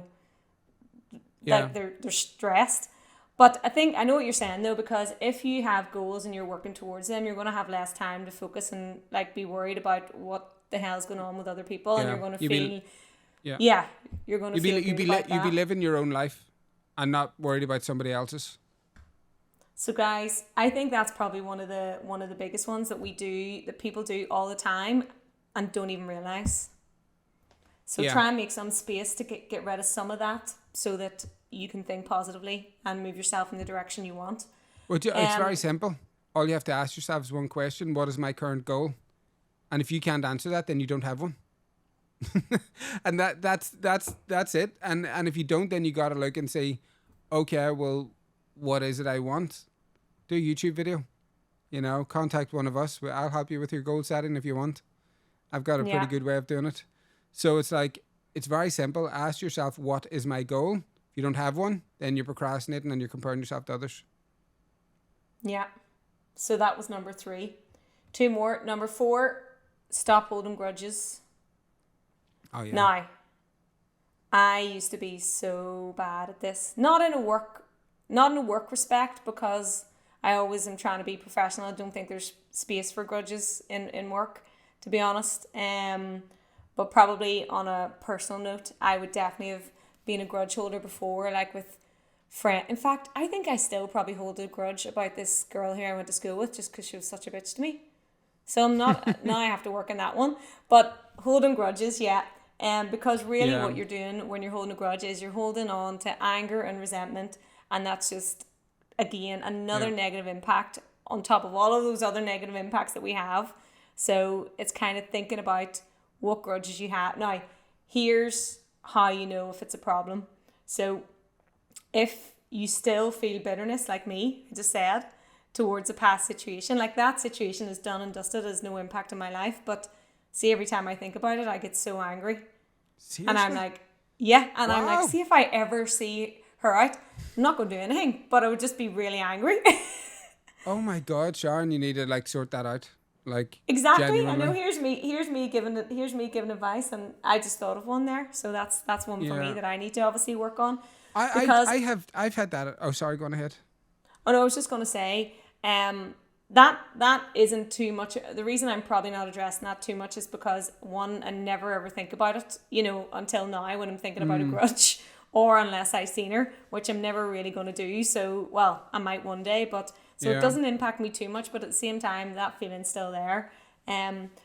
S2: like they're stressed. But I know what you're saying though, because if you have goals and you're working towards them, you're going to have less time to focus and like be worried about what the hell's going on with other people, and
S1: yeah.
S2: you're going to
S1: You be
S2: feel,
S1: yeah.
S2: yeah, you're going to
S1: You be
S2: feel
S1: you
S2: good
S1: be
S2: about
S1: you be
S2: that.
S1: living your own life, and not worried about somebody else's.
S2: So guys, I think that's probably one of the biggest ones that people do all the time and don't even realize. So
S1: Yeah.
S2: try and make some space to get rid of some of that so that you can think positively and move yourself in the direction you want.
S1: Well, it's very
S2: Um,
S1: simple. All you have to ask yourself is one question: what is my current goal? And if you can't answer that, then you don't have one. And that's it. And if you don't, then you got to look and say, okay, well, what is it I want? Do a YouTube video. Contact one of us. I'll help you with your goal setting if you want. I've got a pretty
S2: yeah,
S1: good way of doing it. So it's like, it's very simple. Ask yourself, what is my goal? If you don't have one, then you're procrastinating and you're comparing yourself to others.
S2: yeah. So that was number 3. 2 more. Number 4, stop holding grudges.
S1: Oh yeah.
S2: Now, I used to be so bad at this. Not in a work respect, because I always am trying to be professional. I don't think there's space for grudges in work, to be honest. But probably on a personal note, I would definitely have been a grudge holder before, like with friend. In fact, I think I still probably hold a grudge about this girl who I went to school with just because she was such a bitch to me. So I'm not now I have to work on that one. But holding grudges, yeah. Because really
S1: Yeah.
S2: what you're doing when you're holding a grudge is you're holding on to anger and resentment, and that's just again another
S1: Yeah.
S2: negative impact on top of all of those other negative impacts that we have. So it's kind of thinking about what grudges you have. Now, here's how you know if it's a problem. So if you still feel bitterness like me, I just said, towards a past situation, like that situation is done and dusted, has no impact on my life, but see, every time I think about it, I get so angry. And I'm
S1: Seriously?
S2: like, yeah, and I'm like,
S1: Wow.
S2: see if I ever see her out, I'm not going to do anything, but I would just be really angry.
S1: Oh my God, Sharon, you need to like sort that out. Like,
S2: Exactly. I know.
S1: genuinely.
S2: Here's me giving advice, and I just thought of one there. So that's one for me
S1: Yeah.
S2: that I need to obviously work on,
S1: I
S2: because
S1: I've had that. Oh, sorry, go on ahead.
S2: oh no, I was just gonna say, that isn't too much. The reason I'm probably not addressing that too much is because one, I never ever think about it, until now when I'm thinking about a grudge, or unless I've seen her, which I'm never really gonna do. So, well, I might one day, but so it
S1: Yeah.
S2: doesn't impact me too much. But at the same time, that feeling's still there.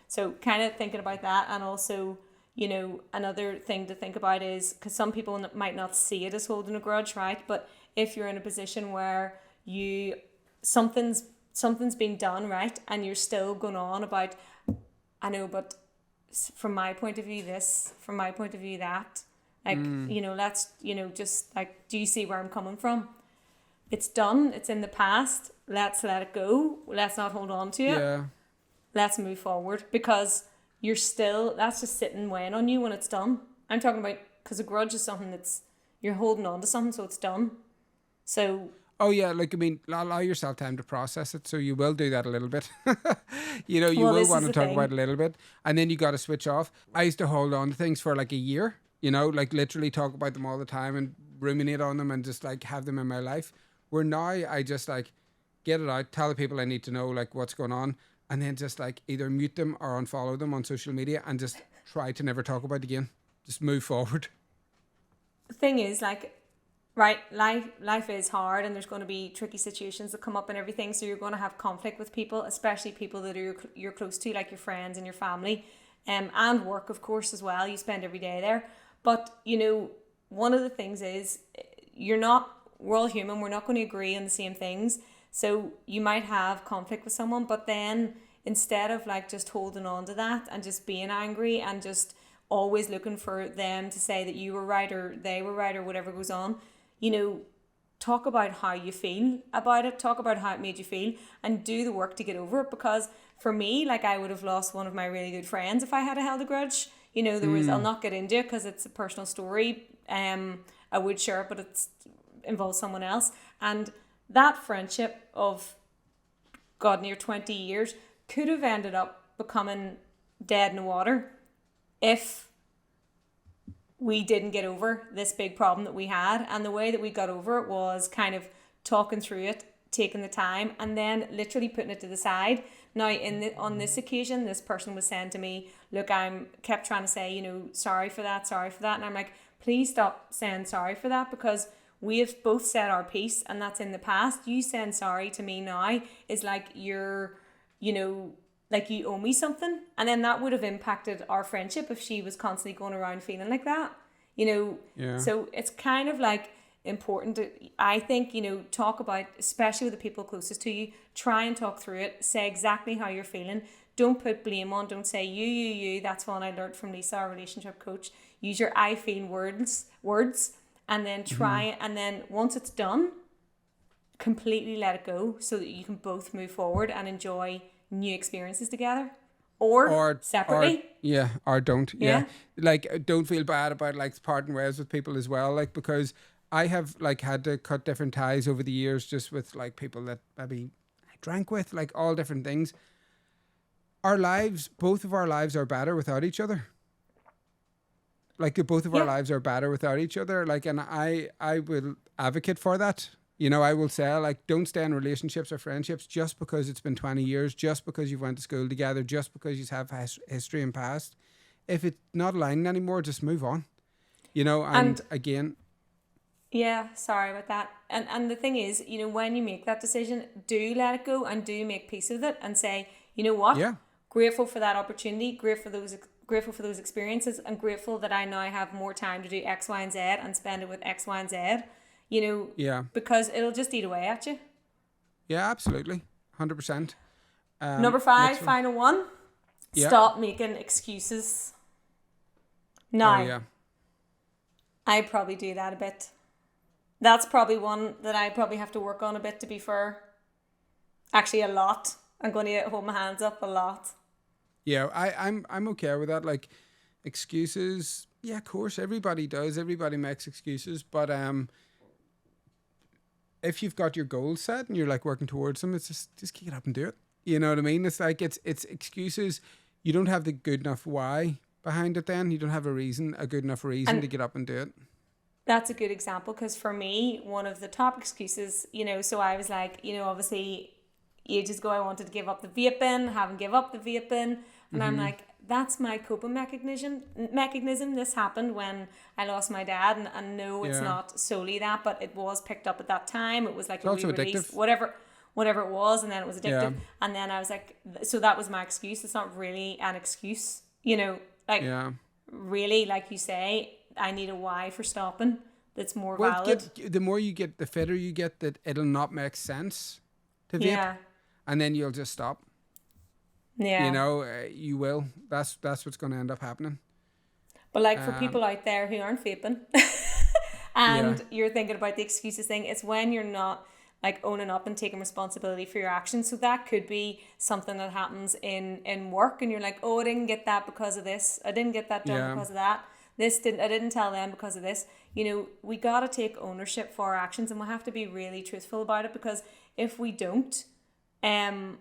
S2: So kind of thinking about that, and also, another thing to think about is because some people might not see it as holding a grudge, right? But if you're in a position where you something's been done, right? And you're still going on about, I know, but from my point of view, this, from my point of view, that, like, let's, just like, do you see where I'm coming from? It's done. It's in the past. Let's let it go. Let's not hold on to it.
S1: Yeah.
S2: Let's move forward, because that's just sitting weighing on you when it's done. I'm talking about, because a grudge is something you're holding on to something, so it's done. So.
S1: Oh yeah, like, I mean, allow yourself time to process it. So you will do that a little bit. You will want to talk about it a little bit, and then you got to switch off. I used to hold on to things for like a year, like literally talk about them all the time and ruminate on them and just like have them in my life. Where now I just like get it out, tell the people I need to know like what's going on, and then just like either mute them or unfollow them on social media and just try to never talk about it again. Just move forward.
S2: The thing is, like, right, life is hard, and there's going to be tricky situations that come up and everything, so you're going to have conflict with people, especially people that you're close to, like your friends and your family, and work, of course, as well. You spend every day there. But one of the things is, we're all human, we're not going to agree on the same things, so you might have conflict with someone, but then instead of like just holding on to that and just being angry and just always looking for them to say that you were right or they were right or whatever goes on, talk about how you feel about it, talk about how it made you feel, and do the work to get over it. Because for me, like, I would have lost one of my really good friends if I had held a grudge. There was, I'll not get into it because it's a personal story. I would share it, but it involves someone else. And that friendship of, God, near 20 years could have ended up becoming dead in the water if we didn't get over this big problem that we had. And the way that we got over it was kind of talking through it, taking the time, and then literally putting it to the side. Now, on this occasion, this person was saying to me, look, kept trying to say, sorry for that. And I'm like, please stop saying sorry for that, because we have both said our piece, and that's in the past. You saying sorry to me now is like you're, like you owe me something. And then that would have impacted our friendship if she was constantly going around feeling like that,
S1: Yeah.
S2: So it's kind of like important to, I think, talk about, especially with the people closest to you, try and talk through it, say exactly how you're feeling. Don't put blame on, don't say you. That's one I learned from Lisa, our relationship coach. Use your I feel words, and then try, and then once it's done, completely let it go so that you can both move forward and enjoy new experiences together, or separately.
S1: Or don't. Yeah. Like, don't feel bad about like parting ways with people as well. Like, because I have like had to cut different ties over the years just with like people that maybe I drank with, like all different things. Both of our lives are better without each other. Like, both of our lives are better without each other. Like, and I will advocate for that. I will say, like, don't stay in relationships or friendships just because it's been 20 years, just because you went to school together, just because you have history and past. If it's not aligning anymore, just move on. And again.
S2: Yeah, sorry about that. And the thing is, when you make that decision, do let it go and do make peace with it and say, you know what?
S1: Yeah.
S2: Grateful for that opportunity, grateful for those experiences, and grateful that I now have more time to do X, Y, and Z and spend it with X, Y, and Z. Because it'll just eat away at you.
S1: Yeah, absolutely. 100%.
S2: Number 5, final one. Yeah. Stop making excuses. Now, I probably do that a bit. That's probably one that I probably have to work on a bit, to be fair. Actually, a lot. I'm going to hold my hands up a lot.
S1: Yeah, I'm okay with that. Like, excuses, yeah, of course, everybody does. Everybody makes excuses, but if you've got your goals set and you're like working towards them, it's just kick it up and do it. You know what I mean? It's like it's excuses. You don't have the good enough why behind it. Then you don't have a good enough reason to get up and do it.
S2: That's a good example, because for me, one of the top excuses, so I was like, obviously ages ago I wanted to give up the vaping, haven't give up the vaping, and I'm like, that's my coping mechanism. This happened when I lost my dad, and no, it's not solely that, but it was picked up at that time. It was like
S1: it's a re-release,
S2: whatever it was, and then it was addictive. And then I was like, so that was my excuse. It's not really an excuse, really, like you say, I need a why for stopping that's more valid.
S1: The more you get, the fitter you get, that it'll not make sense to vape, and then you'll just stop.
S2: Yeah.
S1: You know, you will. That's what's going to end up happening.
S2: But like for people out there who aren't vaping and you're thinking about the excuses thing, it's when you're not like owning up and taking responsibility for your actions. So that could be something that happens in work, and you're like, oh, I didn't get that because of this. I didn't get that done because of that. I didn't tell them because of this. You know, we got to take ownership for our actions, and we have to be really truthful about it, because if we don't, then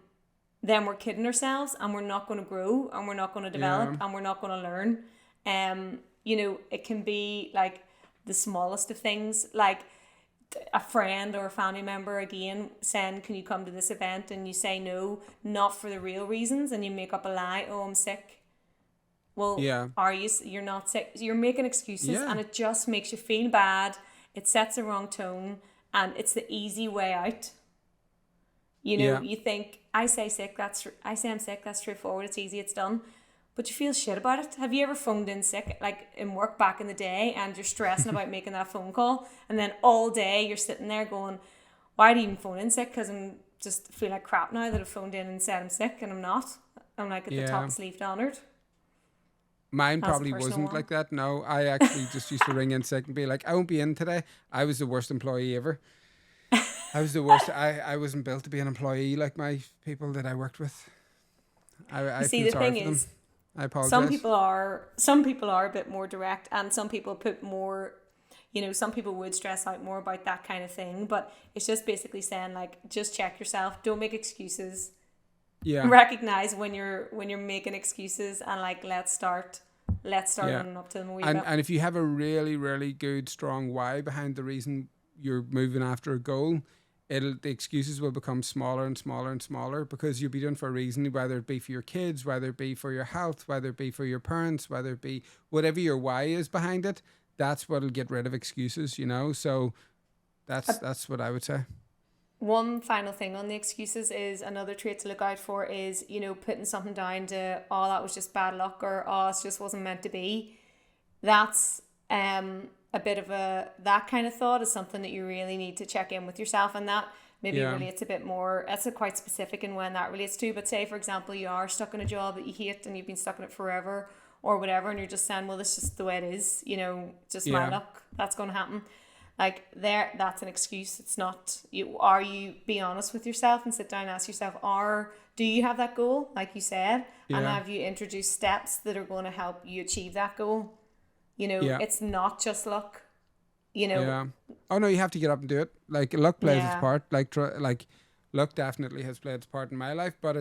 S2: we're kidding ourselves, and we're not going to grow, and we're not going to develop, and we're not going to learn. You know, it can be like the smallest of things, like a friend or a family member again saying, can you come to this event, and you say no, not for the real reasons, and you make up a lie. Oh, I'm sick. Well, are you? You're not sick. You're making excuses, and it just makes you feel bad. It sets a wrong tone, and it's the easy way out. You know, you think, I say I'm sick, that's straightforward, it's easy, it's done. But you feel shit about it. Have you ever phoned in sick, like in work back in the day, and you're stressing about making that phone call, and then all day you're sitting there going, why do you even phone in sick? Because I'm just feel like crap now that I've phoned in and said I'm sick, and I'm not. I'm like at the top sleeved honoured.
S1: Mine probably wasn't like that. No, I actually just used to ring in sick and be like, I won't be in today. I was the worst employee ever. I was the worst. I wasn't built to be an employee like my people that I worked with. I
S2: see, the thing is,
S1: I apologize.
S2: Some people are a bit more direct, and some people put more, you know, some people would stress out more about that kind of thing. But it's just basically saying, like, just check yourself. Don't make excuses. Yeah. Recognize when you're making excuses, and like let's start owning up to them a wee bit.
S1: And if you have a really, really good, strong why behind the reason you're moving after a goal, the excuses will become smaller and smaller and smaller, because you'll be doing for a reason, whether it be for your kids, whether it be for your health, whether it be for your parents, whether it be whatever your why is behind it. That's what'll get rid of excuses, you know. So that's what I would say.
S2: One final thing on the excuses is another trait to look out for is, you know, putting something down to, oh, that was just bad luck, or oh, it just wasn't meant to be. That's a bit of that kind of thought is something that you really need to check in with yourself, and that maybe relates a bit more. That's quite specific in when that relates to. But say, for example, you are stuck in a job that you hate and you've been stuck in it forever or whatever, and you're just saying, well, this is just the way it is, you know, just my luck, that's going to happen. Like that's an excuse. It's not you. Are you be honest with yourself and sit down and ask yourself, do you have that goal, like you said, and have you introduced steps that are going to help you achieve that goal? You know, it's not just luck. You know.
S1: Yeah. Oh no, you have to get up and do it. Like luck plays its part. Like luck definitely has played its part in my life, but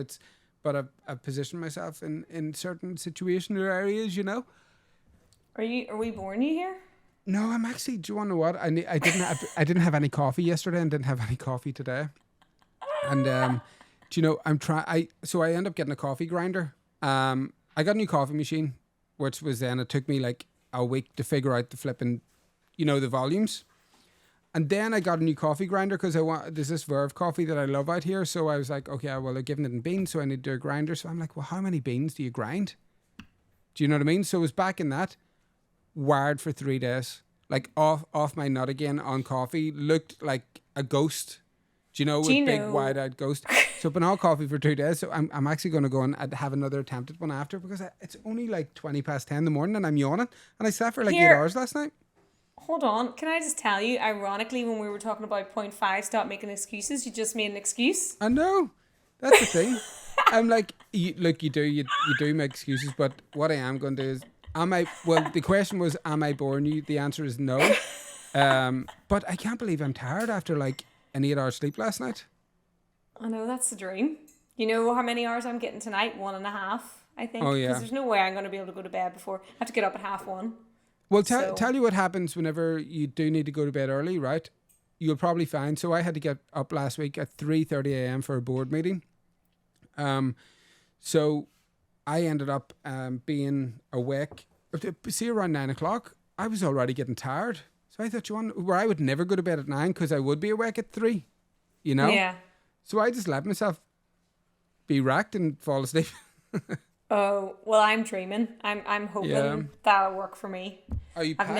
S1: I've positioned myself in certain situations or areas. You know.
S2: Are we born you here?
S1: No, I'm actually. Do you want to know what? I didn't have any coffee yesterday and didn't have any coffee today. And do you know? So I end up getting a coffee grinder. I got a new coffee machine, which was then it took me like a week to figure out the flipping, you know, the volumes. And then I got a new coffee grinder because there's this Verve coffee that I love out here. So I was like, okay, well they're giving it in beans, so I need to do a grinder. So I'm like, well, how many beans do you grind? Do you know what I mean? So it was back in that. Wired for 3 days, like off my nut again on coffee, looked like a ghost, do you know, big wide-eyed ghost. So I've been on coffee for 2 days, so I'm actually going to go and have another attempt at one after, because it's only like 10:20 in the morning and I'm yawning, and I slept for like 8 hours last night.
S2: Hold on, can I just tell you, ironically, when we were talking about 0.5, stop making excuses, you just made an excuse.
S1: I know, that's the thing. I'm like, you do make excuses, but what I am going to do is, the question was, am I boring you? The answer is no. But I can't believe I'm tired after like an 8 hour sleep last night.
S2: I know, that's the dream. You know how many hours I'm getting tonight? 1.5, I think.
S1: Oh, yeah.
S2: Because there's no way I'm going to be able to go to bed before. I have to get up at 1:30.
S1: Well, tell you what happens whenever you do need to go to bed early, right? You'll probably find. So I had to get up last week at 3:30 a.m. for a board meeting. So I ended up being awake. See, around 9 o'clock, I was already getting tired. So I thought, where I would never go to bed at 9 because I would be awake at 3, you know?
S2: Yeah.
S1: So I just let myself be racked and fall asleep.
S2: Oh, well, I'm dreaming. I'm hoping that'll work for me.
S1: Are you
S2: I've
S1: packed?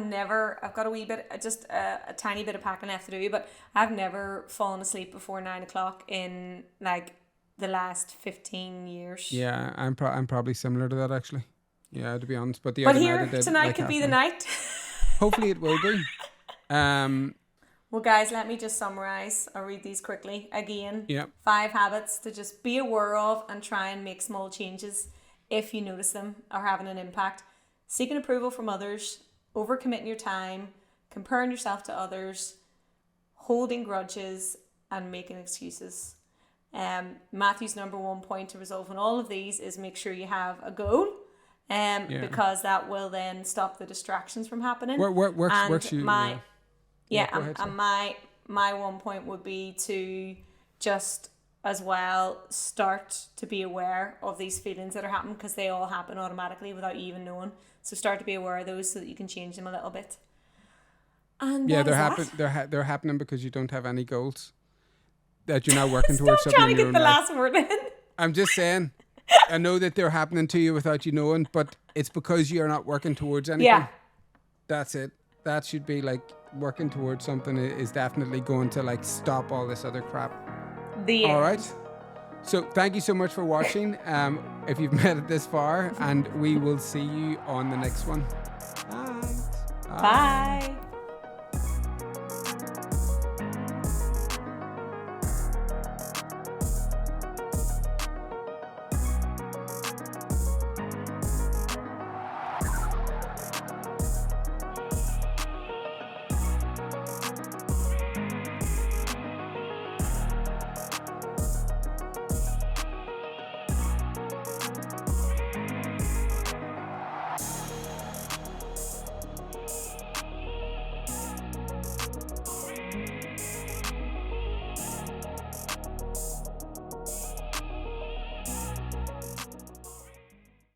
S2: never, I've got a wee bit, just a tiny bit of packing left to do, but I've never fallen asleep before 9 o'clock in like the last 15 years.
S1: Yeah, I'm probably similar to that actually. Yeah, to be honest. But
S2: But here, tonight could be the night.
S1: Hopefully it will be.
S2: Well, guys, let me just summarize. I'll read these quickly again.
S1: Yep.
S2: 5 habits to just be aware of and try and make small changes if you notice them are having an impact. Seeking approval from others, overcommitting your time, comparing yourself to others, holding grudges, and making excuses. Matthew's number 1 point to resolving all of these is make sure you have a goal. Because that will then stop the distractions from happening.
S1: Works you.
S2: And my 1 point would be to just as well start to be aware of these feelings that are happening, because they all happen automatically without you even knowing. So start to be aware of those so that you can change them a little bit. And
S1: they're happening because you don't have any goals that you're not working towards.
S2: Stop trying to get the last word in.
S1: I'm just saying. I know that they're happening to you without you knowing, but it's because you're not working towards anything.
S2: Yeah.
S1: That's it. That should be like working towards something is definitely going to like stop all this other crap. All right. So thank you so much for watching. If you've made it this far, and we will see you on the next one. Bye.
S2: Bye.